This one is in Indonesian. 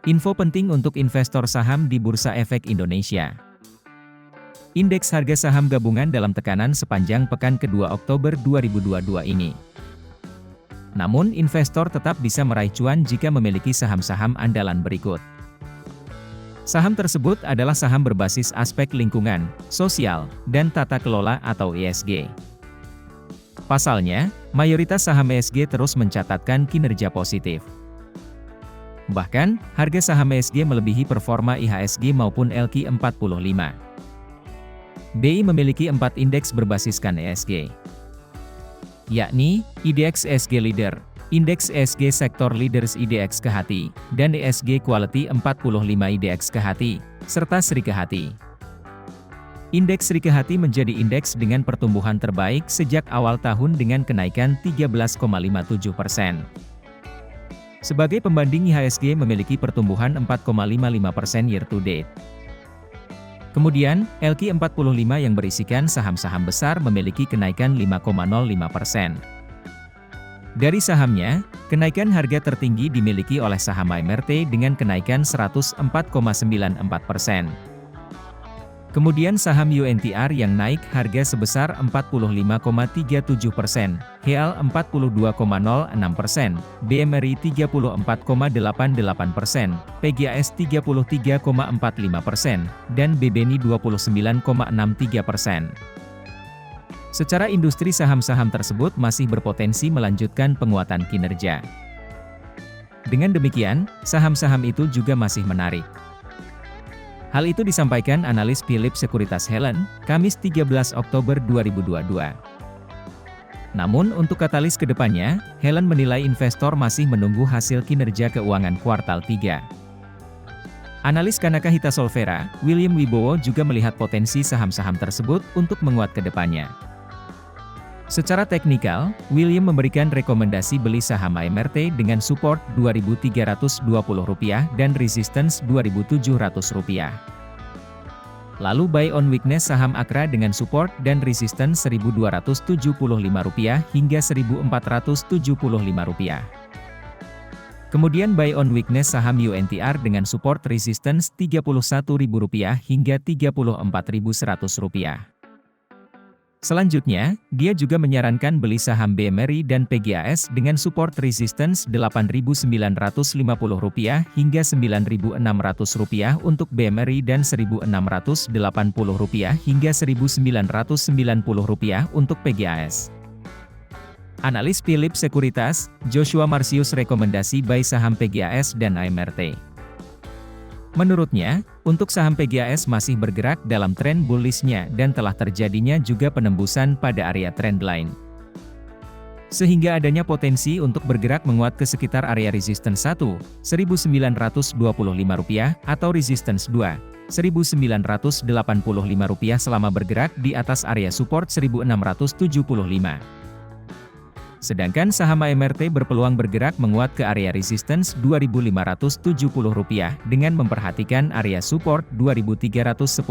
Info penting untuk investor saham di Bursa Efek Indonesia. Indeks harga saham gabungan dalam tekanan sepanjang pekan kedua Oktober 2022 ini. Namun investor tetap bisa meraih cuan jika memiliki saham-saham andalan berikut. Saham tersebut adalah saham berbasis aspek lingkungan, sosial, dan tata kelola atau ESG. Pasalnya, mayoritas saham ESG terus mencatatkan kinerja positif. Bahkan, harga saham ESG melebihi performa IHSG maupun LQ45. BI memiliki 4 indeks berbasiskan ESG, yakni IDX ESG Leader, Indeks ESG Sektor Leaders IDX Kehati, dan ESG Quality 45 IDX Kehati, serta Sri Kehati. Indeks Sri Kehati menjadi indeks dengan pertumbuhan terbaik sejak awal tahun dengan kenaikan 13,57%. Sebagai pembanding IHSG memiliki pertumbuhan 4,55% year to date. Kemudian, LQ45 yang berisikan saham-saham besar memiliki kenaikan 5,05%. Dari sahamnya, kenaikan harga tertinggi dimiliki oleh saham AMRT dengan kenaikan 104,94%. Kemudian saham UNTR yang naik harga sebesar 45,37%, HL 42,06%, BMRI 34,88%, PGAS 33,45%, dan BBNI 29,63%. Secara industri saham-saham tersebut masih berpotensi melanjutkan penguatan kinerja. Dengan demikian, saham-saham itu juga masih menarik. Hal itu disampaikan analis Phillip Sekuritas Helen, Kamis 13 Oktober 2022. Namun untuk katalis ke depannya, Helen menilai investor masih menunggu hasil kinerja keuangan kuartal 3. Analis Kanaka Hita Solvera, William Wibowo juga melihat potensi saham-saham tersebut untuk menguat ke depannya. Secara teknikal, William memberikan rekomendasi beli saham AMRT dengan support Rp2.320 dan resistance Rp2.700. Lalu buy on weakness saham Akra dengan support dan resistance Rp1.275 hingga Rp1.475. Kemudian buy on weakness saham UNTR dengan support resistance Rp31.000 hingga Rp34.100. Selanjutnya, dia juga menyarankan beli saham BMRI dan PGAS dengan support resistance Rp8.950 hingga Rp9.600 untuk BMRI dan Rp1.680 hingga Rp1.990 untuk PGAS. Analis Phillip Sekuritas, Joshua Marsius rekomendasi buy saham PGAS dan AMRT. Menurutnya, untuk saham PGAS masih bergerak dalam tren bullish-nya dan telah terjadinya juga penembusan pada area trendline. Sehingga adanya potensi untuk bergerak menguat ke sekitar area resistance 1, Rp1.925 atau resistance 2, Rp1.985 selama bergerak di atas area support Rp1.675. Sedangkan saham AMRT berpeluang bergerak menguat ke area resistance Rp2.570 dengan memperhatikan area support Rp2.310.